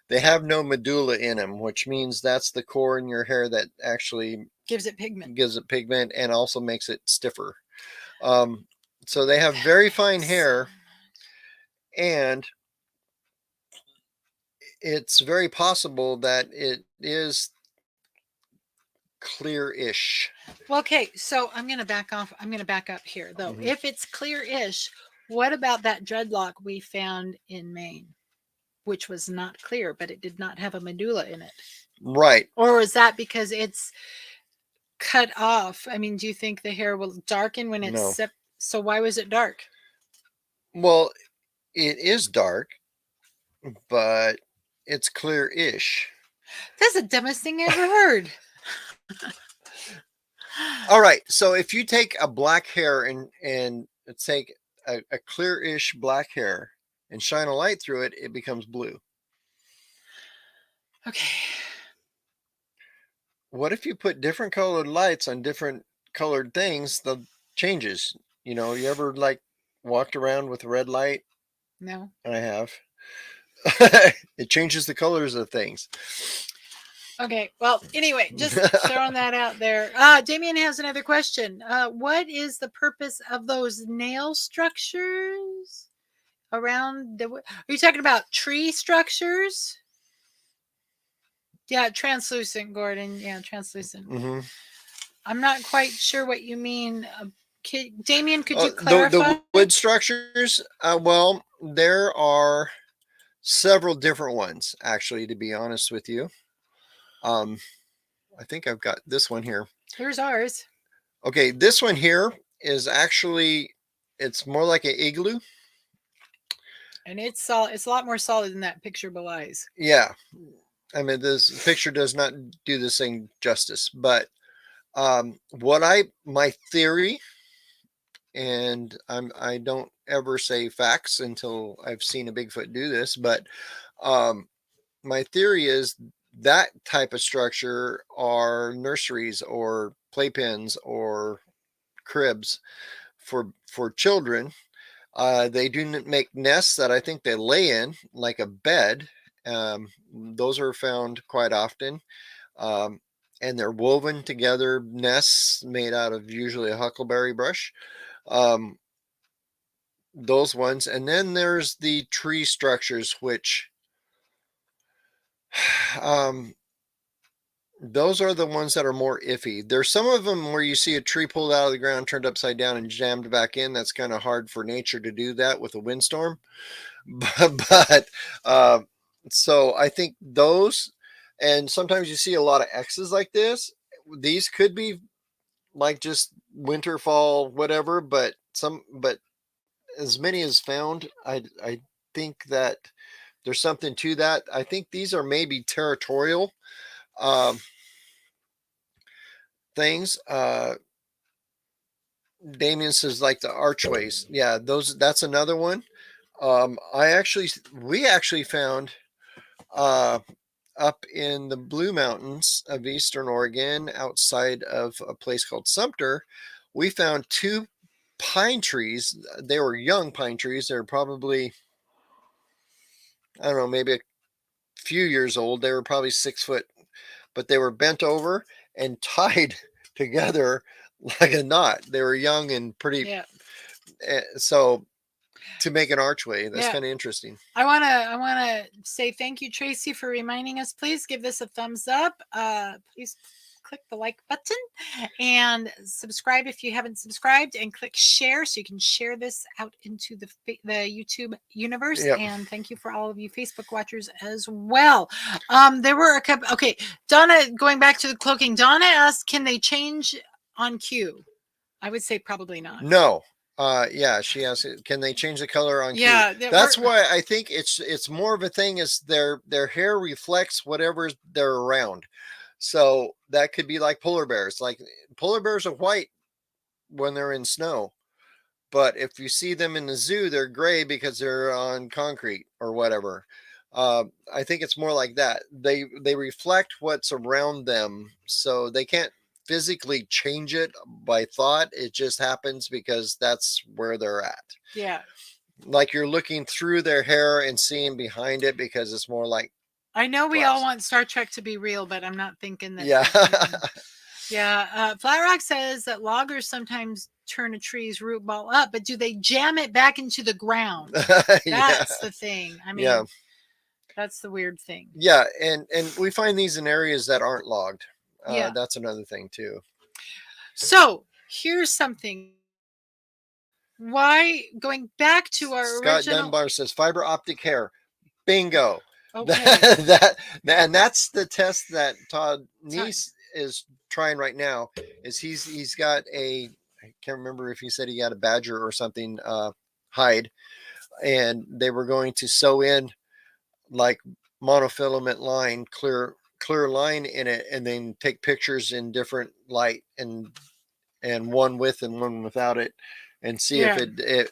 they have no medulla in them, which means that's the core in your hair that actually gives it pigment and also makes it stiffer. So they have very fine hair, and it's very possible that it is clear-ish. Well, okay, so I'm going to back off. I'm going to back up here, though. Mm-hmm. If it's clear-ish, what about that dreadlock we found in Maine, which was not clear, but it did not have a medulla in it? Right. Or is that because it's cut off? I mean, do you think the hair will darken when it's so why was it dark? Well, it is dark, but it's clear-ish. That's the dumbest thing I ever heard. All right, so if you take a black hair and take a clear-ish black hair and shine a light through it, it becomes blue. Okay. What if you put different colored lights on different colored things? The changes. You ever walked around with a red light? No. I have. It changes the colors of things. Okay, well, anyway, just throwing that out there. Damien has another question. What is the purpose of those nail structures around are you talking about tree structures? Yeah, translucent, Gordon. Yeah, translucent. Mm-hmm. I'm not quite sure what you mean. Damien, could you clarify? The wood structures? Well, there are several different ones, actually, to be honest with you. I think I've got this one here. Here's ours. Okay, this one here is actually, it's more like an igloo. And it's solid. It's a lot more solid than that picture belies. Yeah. I mean, this picture does not do this thing justice, but my theory, and I don't ever say facts until I've seen a Bigfoot do this, but my theory is that type of structure are nurseries or playpens or cribs for children. They do make nests that I think they lay in, like a bed. Those are found quite often. And they're woven together nests made out of usually a huckleberry brush. Those ones. And then there's the tree structures, which Those are the ones that are more iffy. There's some of them where you see a tree pulled out of the ground, turned upside down, and jammed back in. That's kind of hard for nature to do that with a windstorm. But so I think those, and sometimes you see a lot of X's like this. These could be like just winter, fall, whatever. But as many as found, I think that there's something to that. I think these are maybe territorial um, things. Damien says like the archways. Yeah, those. That's another one. We actually found uh, up in the Blue Mountains of Eastern Oregon, outside of a place called Sumter. We found two pine trees. They were young pine trees. They're probably, I don't know, maybe a few years old. They were probably 6 foot, but they were bent over and tied together like a knot. They were young and pretty. Yeah. So to make an archway, that's Yeah. kind of interesting. I wanna say thank you, Tracy, for reminding us. Please give this a thumbs up. Please click the like button and subscribe if you haven't subscribed, and click share so you can share this out into the YouTube universe. Yep. And thank you for all of you Facebook watchers as well. There were a couple. Okay, Donna, going back to the cloaking, Donna asked, can they change on cue? I would say probably not. No. Yeah, she asked, can they change the color on cue? Yeah, That's why I think it's more of a thing is their hair reflects whatever they're around. So that could be like polar bears. Like polar bears are white when they're in snow, but if you see them in the zoo, they're gray because they're on concrete or whatever. I think it's more like that. They reflect what's around them, so they can't physically change it by thought. It just happens because that's where they're at. Yeah. Like you're looking through their hair and seeing behind it because it's more like. I know we glass. all want Star Trek to be real, but I'm not thinking that. Yeah. Yeah. Flat Rock says that loggers sometimes turn a tree's root ball up, but do they jam it back into the ground? That's the thing. I mean, yeah. That's the weird thing. Yeah, and we find these in areas that aren't logged. Yeah. That's another thing too. So here's something. Why, going back to our Scott original. Dunbar says fiber optic hair. Bingo. Okay. And that's the test that Todd Neese is trying right now. Is he's got a, I can't remember if he said he got a badger or something hide, and they were going to sew in like monofilament line, clear line in it, and then take pictures in different light and one with and one without it, and see if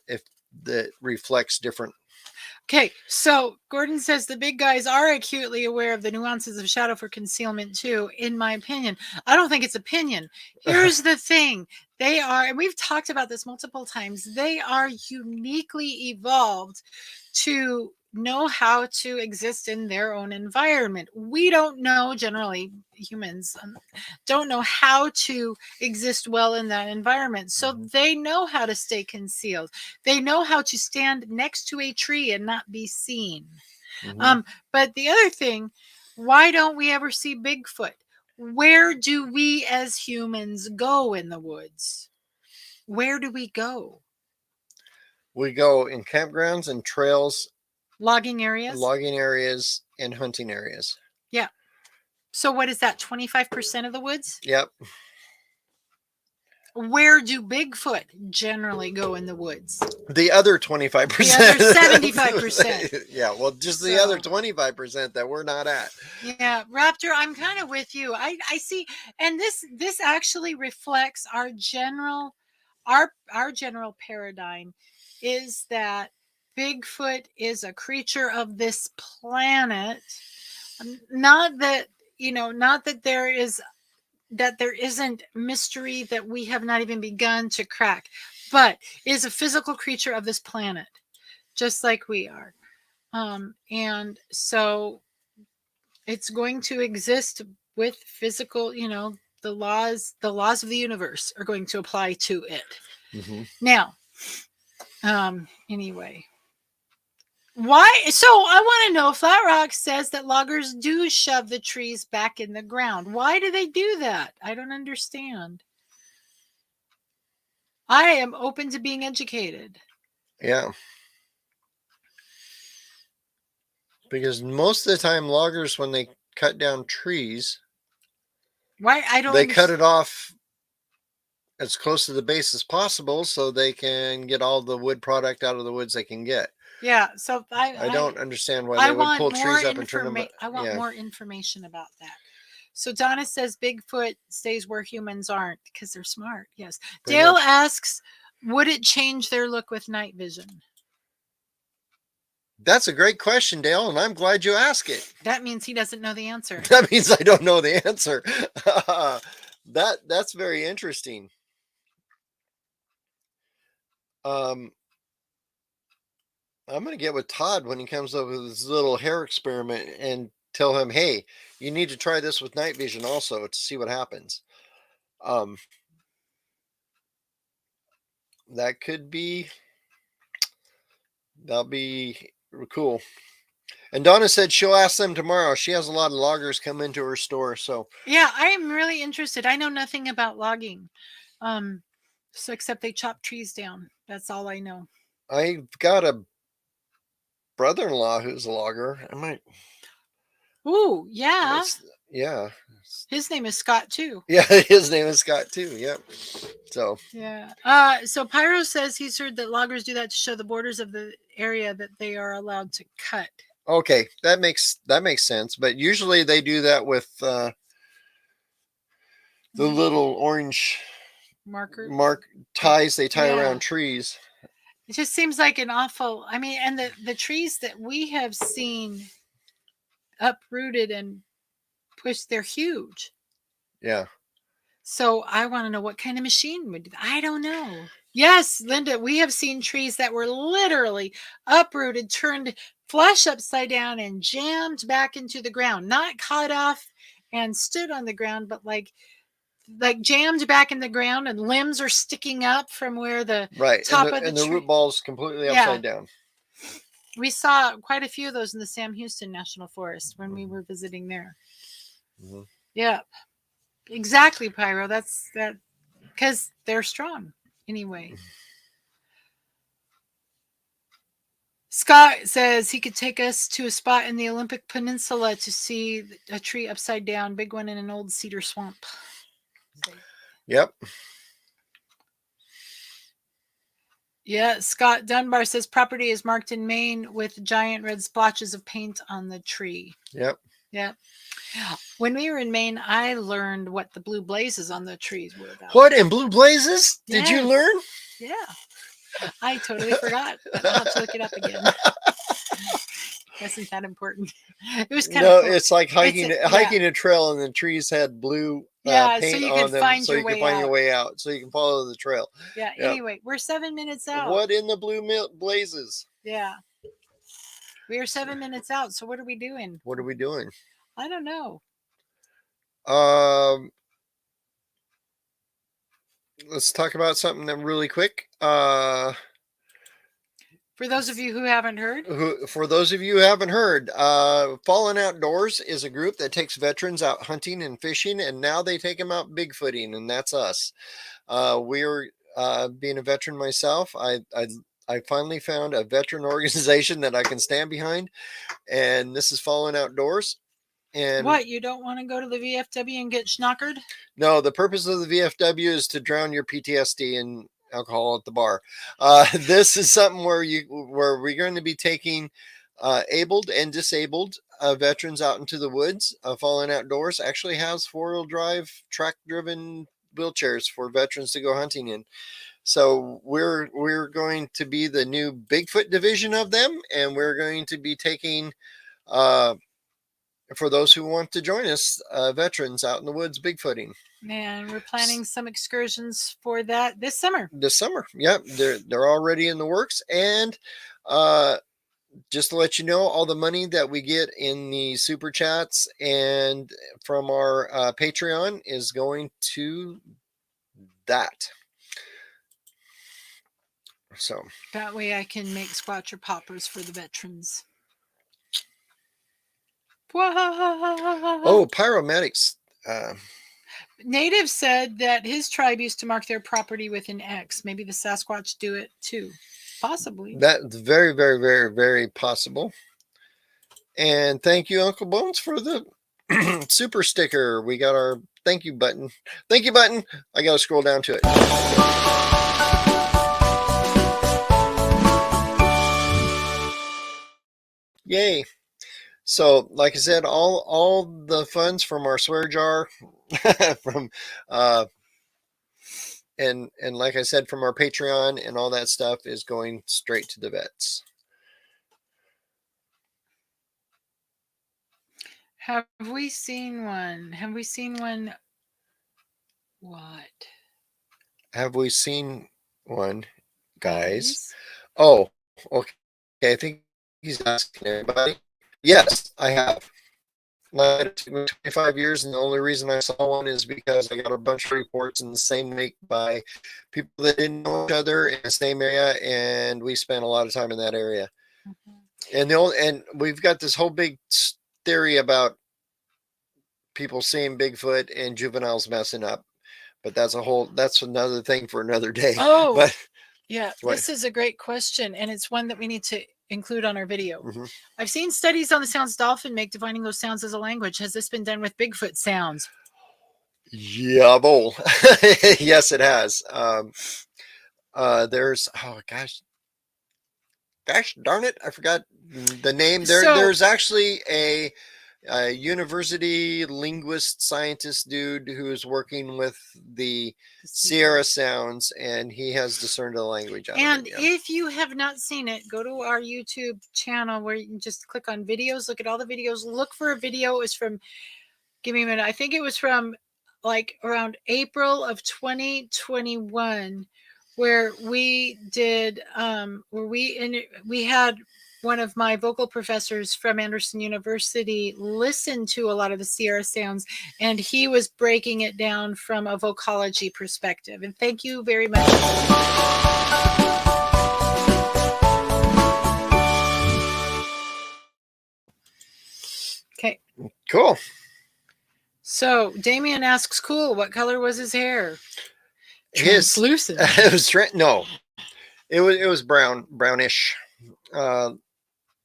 it reflects different. Okay, so Gordon says the big guys are acutely aware of the nuances of shadow for concealment too, in my opinion. I don't think it's opinion. Here's the thing. They are, and we've talked about this multiple times, they are uniquely evolved to know how to exist in their own environment. We don't know, generally humans don't know how to exist well in that environment. So they know how to stay concealed. They know how to stand next to a tree and not be seen. But the other thing, why don't we ever see Bigfoot? Where do we as humans go in the woods? Where do we go? We go in campgrounds and trails, logging areas, and hunting areas. Yeah. So what is that? 25% of the woods? Yep. Where do Bigfoot generally go in the woods? The other 25%. The other 75%. Yeah, well, just the other 25% that we're not at. Yeah, Raptor, I'm kind of with you. I see, and this actually reflects our general paradigm is that Bigfoot is a creature of this planet. Not that there isn't mystery that we have not even begun to crack, but is a physical creature of this planet, just like we are. And so it's going to exist with physical, the laws of the universe are going to apply to it. Now, anyway, Why? So I want to know. Flat Rock says that loggers do shove the trees back in the ground. Why do they do that? I don't understand. I am open to being educated. Yeah. Because most of the time, loggers, when they cut down trees, Why? I don't they cut understand. it off as close to the base as possible so they can get all the wood product out of the woods they can get. Yeah. So I don't understand why I they would want pull more trees up and turn them. information. I want Yeah, more information about that. So Donna says Bigfoot stays where humans aren't because they're smart. Yes. pretty Dale much. asks, would it change their look with night vision? That's a great question, Dale, and I'm glad you asked it. That means he doesn't know the answer. That means I don't know the answer. That's very interesting. Um, I'm gonna get with Todd when he comes up with his little hair experiment and tell him, hey, you need to try this with night vision also to see what happens. Um, that could be that'll be cool. And Donna said she'll ask them tomorrow. She has a lot of loggers come into her store, so Yeah, I am really interested. I know nothing about logging. So except they chop trees down. That's all I know. I've got a brother-in-law who's a logger. I might, Ooh, yeah. yeah, His name is Scott too. yeah. His name is Scott too. Yep. So Yeah. So Pyro says he's heard that loggers do that to show the borders of the area that they are allowed to cut. okay, that makes sense. But usually they do that with the little orange Marker. ties they tie Yeah. around trees. It just seems like an awful. I mean, and the trees that we have seen uprooted and pushed, they're huge. Yeah. So I want to know what kind of machine would do that. I don't know. Yes, Linda, we have seen trees that were literally uprooted, turned flush upside down, and jammed back into the ground. Not cut off and stood on the ground, but like jammed back in the ground, and limbs are sticking up from where the Right. top of the And the tree. root ball's completely Yeah. upside down. We saw quite a few of those in the Sam Houston National Forest when we were visiting there. Mm-hmm. Yeah, exactly, Pyro. That's that because they're strong anyway. Scott says he could take us to a spot in the Olympic Peninsula to see a tree upside down, big one in an old cedar swamp. Yep. Yeah, Scott Dunbar says property is marked in Maine with giant red splotches of paint on the tree. Yep. Yeah. When we were in Maine, I learned what the blue blazes on the trees were about. What in blue blazes? Did you Yes. learn? Yeah. I totally forgot. I'll have to look it up again. Isn't that important? It was kind of cool. It's like hiking a trail and the trees had blue so paint you on could them find so your you way could find your out. way out so you can follow the trail. Yeah. Yep. Anyway, we're 7 minutes out. What in the blue blazes? Yeah. We are 7 minutes out. So what are we doing? What are we doing? I don't know. Let's talk about something that really quick. For those of you who haven't heard, Fallen Outdoors is a group that takes veterans out hunting and fishing, and now they take them out bigfooting, and that's us. We're being a veteran myself. I finally found a veteran organization that I can stand behind, and this is Fallen Outdoors. And what, you don't want to go to the VFW and get schnockered? No, the purpose of the VFW is to drown your PTSD in alcohol at the bar. This is something where we're going to be taking abled and disabled veterans out into the woods. Fallen Outdoors actually has 4-wheel drive, track-driven wheelchairs for veterans to go hunting in. So we're going to be the new Bigfoot division of them, and we're going to be taking for those who want to join us, veterans out in the woods bigfooting. And we're planning some excursions for that this summer. Yep, they're already in the works. And just to let you know, all the money that we get in the super chats and from our Patreon is going to that. So that way I can make Squatcher poppers for the veterans. oh, pyromatics. Native said that his tribe used to mark their property with an X. Maybe the Sasquatch do it too. Possibly. That's very, very, very, very possible. And thank you, Uncle Bones, for the super sticker. We got our thank you button. Thank you button. I got to scroll down to it. Yay. So, like I said, all the funds from our swear jar, from and like I said, from our Patreon and all that stuff is going straight to the vets. Have we seen one? Have we seen one? What? Have we seen one, guys? Oh, okay. I think he's asking everybody. Yes, I have. It took me 25 years, and the only reason I saw one is because I got a bunch of reports in the same week by people that didn't know each other in the same area, and we spent a lot of time in that area. And we've got this whole big theory about people seeing Bigfoot and juveniles messing up, but that's another thing for another day. Oh, but yeah, what? This is a great question, and it's one that we need to include on our video. Mm-hmm. I've seen studies on the sounds dolphin make defining those sounds as a language. Has this been done with Bigfoot sounds? Yeah, bowl. Yes, it has. There's gosh darn it, I forgot the name. There's actually a university linguist scientist dude who is working with the Sierra sounds, and he has discerned the language out and of it, yeah. If you have not seen it, go to our YouTube channel where you can just click on videos, look at all the videos, look for a video. It was from, give me a minute, I think it was from like around April of 2021, where we did we had one of my vocal professors from Anderson University listen to a lot of the Sierra sounds, and he was breaking it down from a vocology perspective. And thank you very much. Okay. Cool. So Damien asks, cool, what color was his hair? Translucent. It was no. It was brownish.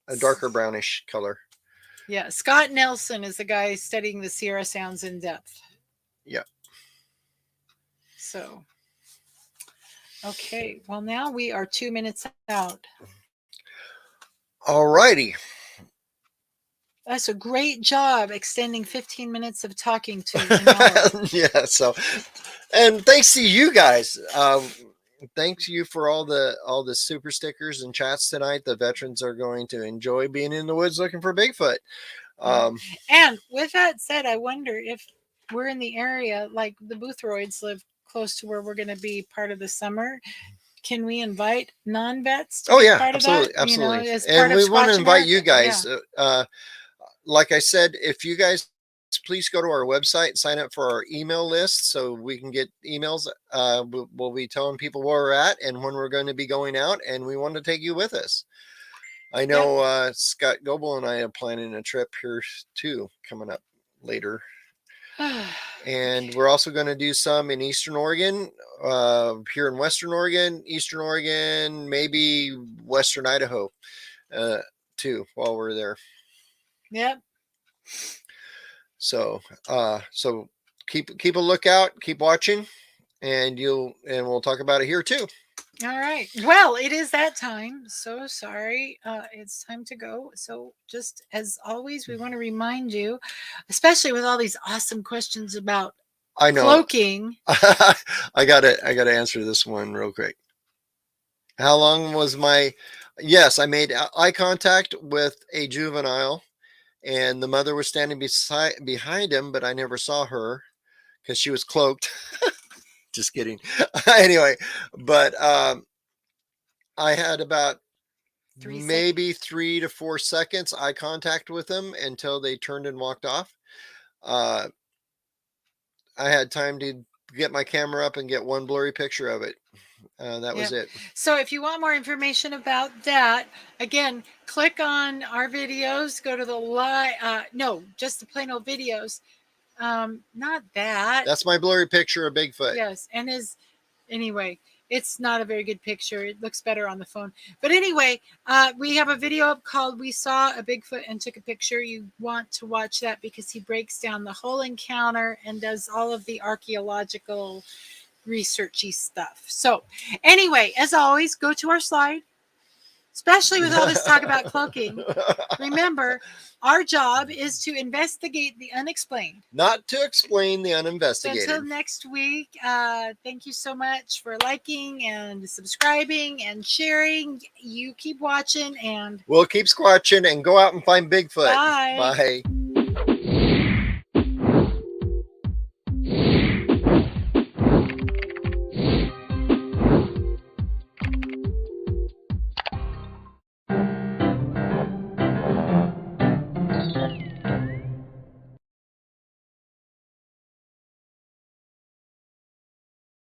A darker brownish color. Yeah, Scott Nelson is the guy studying the Sierra sounds in depth. Yeah. So, okay, well, now we are 2 minutes out. All righty. That's a great job extending 15 minutes of talking to an hour. Yeah, so, and thanks to you guys. Thanks you for all the super stickers and chats tonight. The veterans are going to enjoy being in the woods looking for Bigfoot. And with that said, I wonder if we're in the area, like the Boothroyds live close to where we're going to be part of the summer. Can we invite non-vets to be part absolutely, of that? absolutely. You know, as and part we of want to Squatch invite America. you guys. Yeah. Like I said, if you guys please go to our website and sign up for our email list so we can get emails. We'll be telling people where we're at and when we're going to be going out, and we want to take you with us. I know Scott Goebel and I are planning a trip here too coming up later. And we're also going to do some in Eastern Oregon, here in Western Oregon, Eastern Oregon, maybe Western Idaho too while we're there. Yep. So keep a lookout, keep watching, and we'll talk about it here too. All right. Well, it is that time. So sorry. It's time to go. So just as always, we want to remind you, especially with all these awesome questions about cloaking. I gotta answer this one real quick. How long was yes, I made eye contact with a juvenile, and the mother was standing behind him, but I never saw her because she was cloaked. Just kidding. Anyway, but I had about maybe 3 to 4 seconds eye contact with them until they turned and walked off. I had time to get my camera up and get one blurry picture of it. That was it. So if you want more information about that, again, click on our videos, go to the no, just the plain old videos. Not that. That's my blurry picture of Bigfoot. Yes. And anyway, it's not a very good picture. It looks better on the phone. But anyway, we have a video up called We Saw a Bigfoot and Took a Picture. You want to watch that because he breaks down the whole encounter and does all of the archaeological researchy stuff. So anyway, as always, go to our slide, especially with all this talk about cloaking. Remember, our job is to investigate the unexplained, not to explain the so uninvestigated. until next week, thank you so much for liking and subscribing and sharing. You keep watching, and we'll keep squatching and go out and find Bigfoot. bye. Bye.